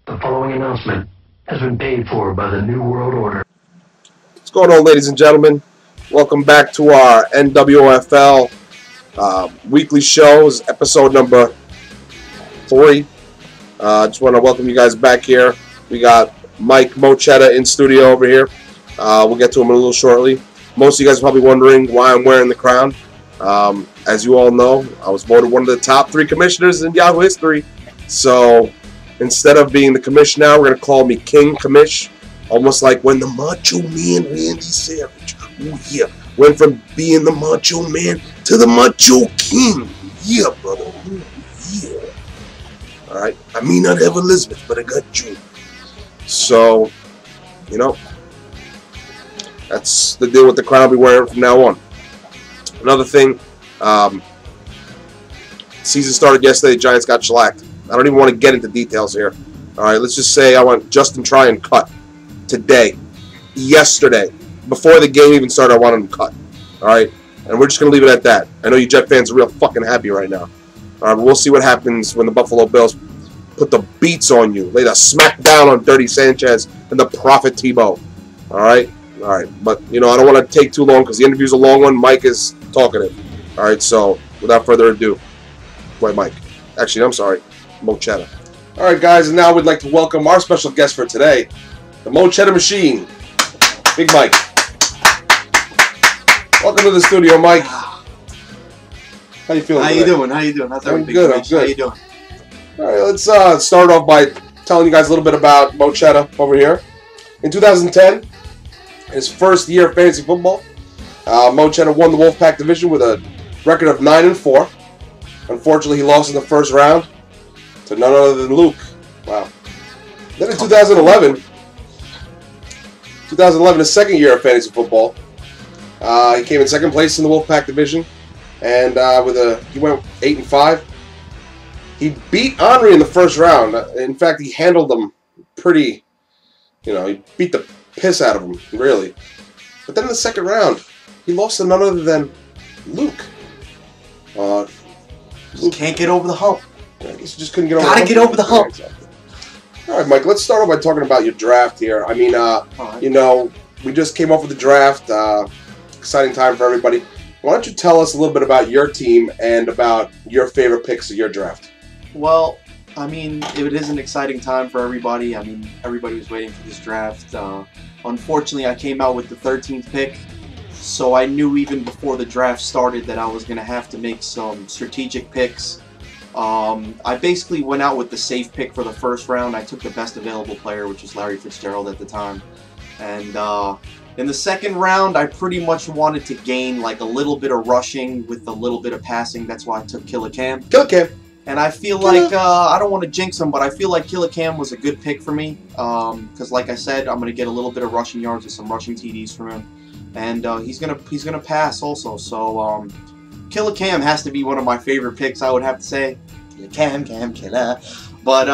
The following announcement has been paid for by the New World Order. What's going on, ladies and gentlemen? Welcome back to our nWoFL weekly shows, episode number 3. Just want to welcome you guys back here. We got Mo Chedda in studio over here. We'll get to him in a little shortly. Most of you guys are probably wondering why I'm wearing the crown. As you all know, I was voted one of the top 3 commissioners in Yahoo history. So instead of being the commissioner now, we're going to call me King Commish. Almost like when the Macho Man Randy Savage, went from being the Macho Man to the Macho King. Yeah, brother. Ooh, yeah. Alright, I may not have Elizabeth, but I got you. So, you know, that's the deal with the crown I'll be wearing from now on. Another thing, season started yesterday, Giants got shellacked. I don't even want to get into details here. Alright, let's just say I want Justin Try and cut today, yesterday, before the game even started. I wanted him cut. Alright, and we're just going to leave it at that. I know you Jet fans are real fucking happy right now. Alright, but we'll see what happens when the Buffalo Bills put the beats on you. Lay the smack down on Dirty Sanchez and the Prophet Tebow. Alright? Alright, but, you know, I don't want to take too long because the interview's a long one. Mike is talkative. Alright, so, without further ado, wait, Mike. Actually, I'm sorry. Mo Chedda. Alright, guys, and now we'd like to welcome our special guest for today, the Mo Chedda Machine, Big Mike. Welcome to the studio, Mike. How you feeling How today? you doing? How you doing? How's everything? good, I'm good. How you doing? Alright, let's start off by telling you guys a little bit about Mo Chedda over here. In 2010, his first year of fantasy football, Mo Chedda won the Wolfpack division with a record of 9-4. Unfortunately, he lost in the first round to none other than Luke. Wow. Then in 2011, his second year of fantasy football, he came in second place in the Wolfpack division, and he went 8-5. He beat Henry in the first round. In fact, he handled them pretty. You know, he beat the piss out of him, really. But then in the second round, he lost to none other than Luke. Just can't get over the hump. I guess you just couldn't get over the hump. Gotta get over the hump. Yeah, exactly. All right, Mike, let's start off by talking about your draft here. I mean, you know, we just came off with the draft. Exciting time for everybody. Why don't you tell us a little bit about your team and about your favorite picks of your draft? Well, I mean, it is an exciting time for everybody. I mean, everybody was waiting for this draft. Unfortunately, I came out with the 13th pick, so I knew even before the draft started that I was going to have to make some strategic picks. I basically went out with the safe pick for the first round. I took the best available player, which was Larry Fitzgerald at the time. And in the second round, I pretty much wanted to gain like a little bit of rushing with a little bit of passing. That's why I took Killicam. Killicam. And I feel like, I don't want to jinx him, but I feel like Killicam was a good pick for me. Because like I said, I'm going to get a little bit of rushing yards with some rushing TDs from him. And he's gonna pass also. So Killicam has to be one of my favorite picks, I would have to say. Killer. But,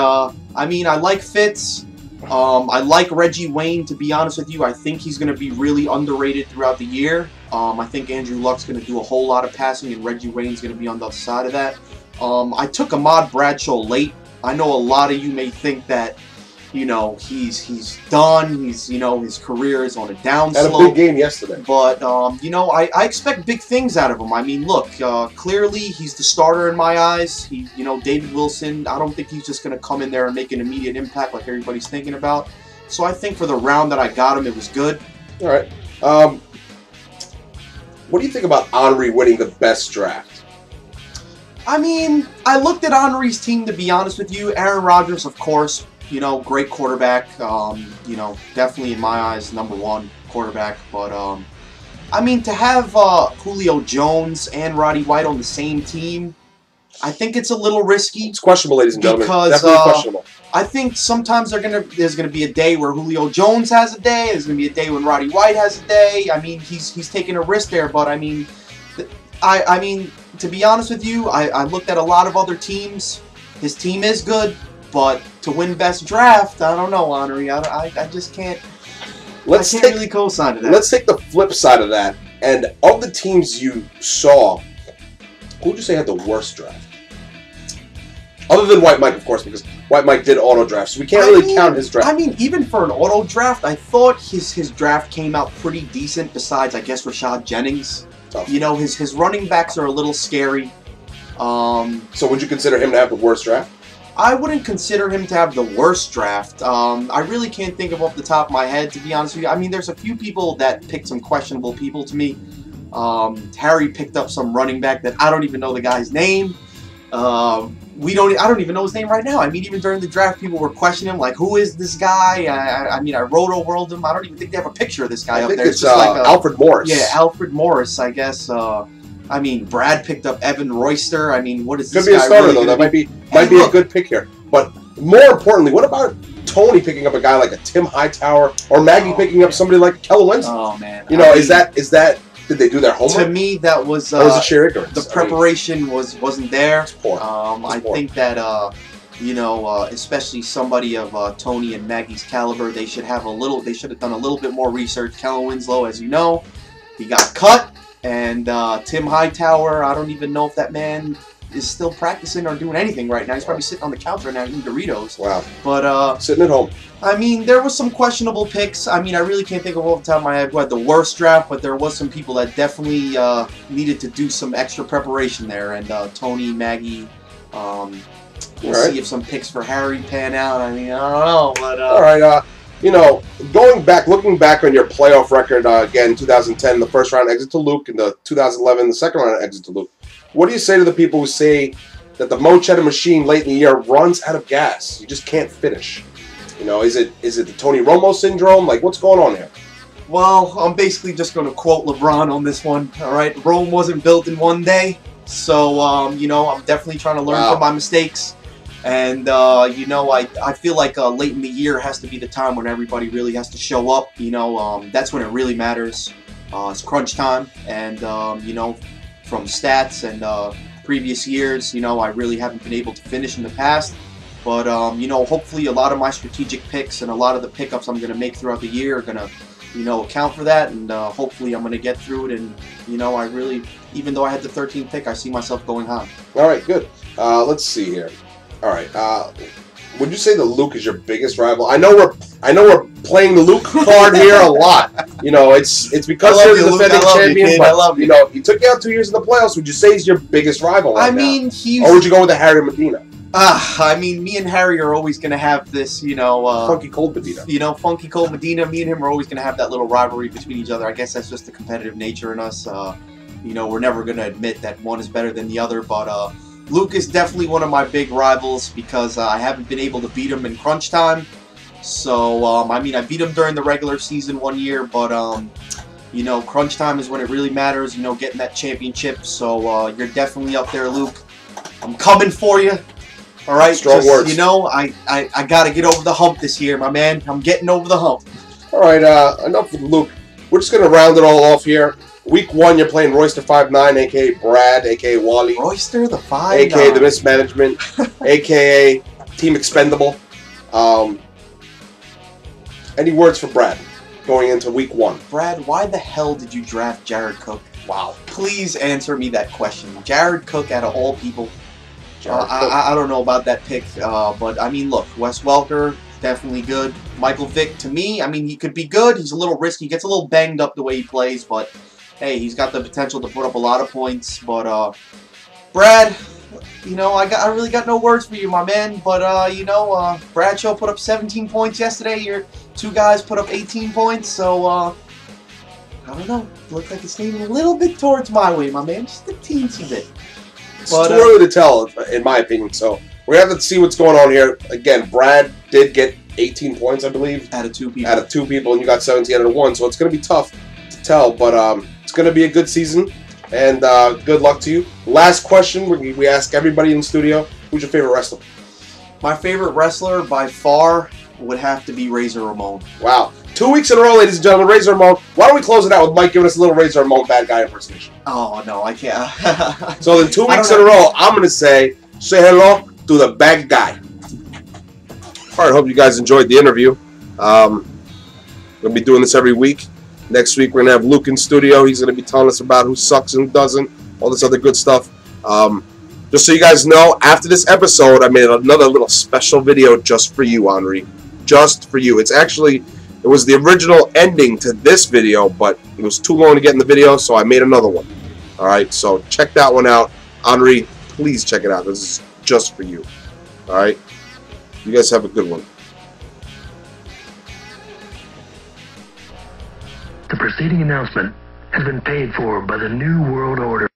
I mean, I like Fitz. I like Reggie Wayne, to be honest with you. I think he's going to be really underrated throughout the year. I think Andrew Luck's going to do a whole lot of passing, and Reggie Wayne's going to be on the other side of that. I took Ahmad Bradshaw late. I know a lot of you may think that, you know, he's done. You know, his career is on a downslope. Had a big game yesterday. But, you know, I expect big things out of him. I mean, look, clearly he's the starter in my eyes. You know, David Wilson, I don't think he's just going to come in there and make an immediate impact like everybody's thinking about. So I think for the round that I got him, it was good. All right. What do you think about Henry winning the best draft? I mean, I looked at Henry's team, to be honest with you. Aaron Rodgers, of course, you know, great quarterback. You know, definitely in my eyes, #1 quarterback. But, I mean, to have Julio Jones and Roddy White on the same team, I think it's a little risky. It's questionable, ladies and gentlemen. Because, definitely questionable. I think sometimes there's gonna be a day where Julio Jones has a day. There's gonna be a day when Roddy White has a day. I mean, he's taking a risk there. But I mean, I mean, to be honest with you, I looked at a lot of other teams. His team is good, but to win best draft, I don't know, Henry. I just can't. I can't really co-sign to that. Let's take the flip side of that. And of the teams you saw, who would you say had the worst draft? Other than White Mike, of course, because White Mike did auto draft, so we can't really count his draft. I mean, even for an auto draft, I thought his draft came out pretty decent. Besides, I guess Rashad Jennings. Tough. You know, his running backs are a little scary. So would you consider him to have the worst draft? I wouldn't consider him to have the worst draft. I really can't think of off the top of my head, to be honest with you. I mean, there's a few people that picked some questionable people to me. Harry picked up some running back that I don't even know the guy's name. I don't even know his name right now. I mean, even during the draft, people were questioning him, like, who is this guy? I mean, I roto-world him. I don't even think they have a picture of this guy up there. It's just like Alfred Morris. Yeah, Alfred Morris, I guess. I mean, Brad picked up Evan Royster. I mean, what is this guy? Could be a starter, really though. That might be a good pick here. But more importantly, what about Tony picking up a guy like a Tim Hightower or Maggie picking up somebody like Keller Winston? Oh, man. You know, is that did they do their homework? To me, that was or was it sheer ignorance? The preparation wasn't there. It's poor. I think that you know, especially somebody of Tony and Maggie's caliber, they should have done a little bit more research. Keller Winslow, as you know, he got cut. And Tim Hightower, I don't even know if that man is still practicing or doing anything right now. He's probably sitting on the couch right now eating Doritos. Wow. But sitting at home. I mean, there was some questionable picks. I mean, I really can't think of off the top of my head who had the worst draft, but there was some people that definitely needed to do some extra preparation there. And Tony, Maggie, we'll see if some picks for Harry pan out. I mean, I don't know. But all right. You know, looking back on your playoff record, again, 2010, the first round exit to Luke, and the 2011, the second round exit to Luke. What do you say to the people who say that the Mo Chedda machine late in the year runs out of gas? You just can't finish. You know, is it the Tony Romo syndrome? Like, what's going on here? Well, I'm basically just going to quote LeBron on this one. All right, Rome wasn't built in one day, so you know, I'm definitely trying to learn from my mistakes. And, you know, I feel like late in the year has to be the time when everybody really has to show up. You know, that's when it really matters. It's crunch time. And, you know, from stats and previous years, you know, I really haven't been able to finish in the past. But, you know, hopefully a lot of my strategic picks and a lot of the pickups I'm going to make throughout the year are going to, you know, account for that. And hopefully I'm going to get through it. And, you know, I really, even though I had the 13th pick, I see myself going high. All right, good. Let's see here. All right. Would you say the Luke is your biggest rival? I know we're playing the Luke card here a lot. You know, it's because you're the defending champion. But, I love you. You know, he took you out 2 years in the playoffs. Would you say he's your biggest rival? Right I mean, he's. Or would you go with the Harry Medina? I mean, me and Harry are always going to have this, you know... Funky Cold Medina. You know, Funky Cold Medina. Me and him are always going to have that little rivalry between each other. I guess that's just the competitive nature in us. You know, we're never going to admit that one is better than the other, but... Luke is definitely one of my big rivals because I haven't been able to beat him in crunch time. So, I mean, I beat him during the regular season one year, but, you know, crunch time is when it really matters, you know, getting that championship. So, you're definitely up there, Luke. I'm coming for you. All right? Strong words. You know, I got to get over the hump this year, my man. I'm getting over the hump. All right, enough with Luke. We're just going to round it all off here. Week 1, you're playing Royster 5'9", a.k.a. Brad, a.k.a. Wally. Royster the 5'9". A.k.a. the Mismanagement, a.k.a. Team Expendable. Any words for Brad going into Week 1? Brad, why the hell did you draft Jared Cook? Wow. Please answer me that question. Jared Cook, out of all people. I don't know about that pick, but, I mean, look, Wes Welker, definitely good. Michael Vick, to me, I mean, he could be good. He's a little risky. He gets a little banged up the way he plays, but... Hey, he's got the potential to put up a lot of points, but Brad, you know, I really got no words for you, my man. But you know, Bradshaw put up 17 points yesterday. Your two guys put up 18 points, so I don't know. Looks like it's leaning a little bit towards my way, my man. Just a teensy bit. It's too early to tell, in my opinion. So we have to see what's going on here. Again, Brad did get 18 points, I believe, out of 2 people. Out of 2 people, and you got 17 out of 1. So it's going to be tough to tell, but it's going to be a good season, and good luck to you. Last question, we ask everybody in the studio, who's your favorite wrestler? My favorite wrestler, by far, would have to be Razor Ramon. Wow. 2 weeks in a row, ladies and gentlemen, Razor Ramon. Why don't we close it out with Mike giving us a little Razor Ramon bad guy impersonation? Oh, no, I can't. So then 2 weeks in a row, I'm going to say hello to the bad guy. All right, hope you guys enjoyed the interview. We'll be doing this every week. Next week, we're going to have Luke in studio. He's going to be telling us about who sucks and doesn't, all this other good stuff. Just so you guys know, after this episode, I made another little special video just for you, Henri. Just for you. It was the original ending to this video, but it was too long to get in the video, so I made another one. Alright, so check that one out. Henri, please check it out. This is just for you. Alright? You guys have a good one. The preceding announcement has been paid for by the New World Order.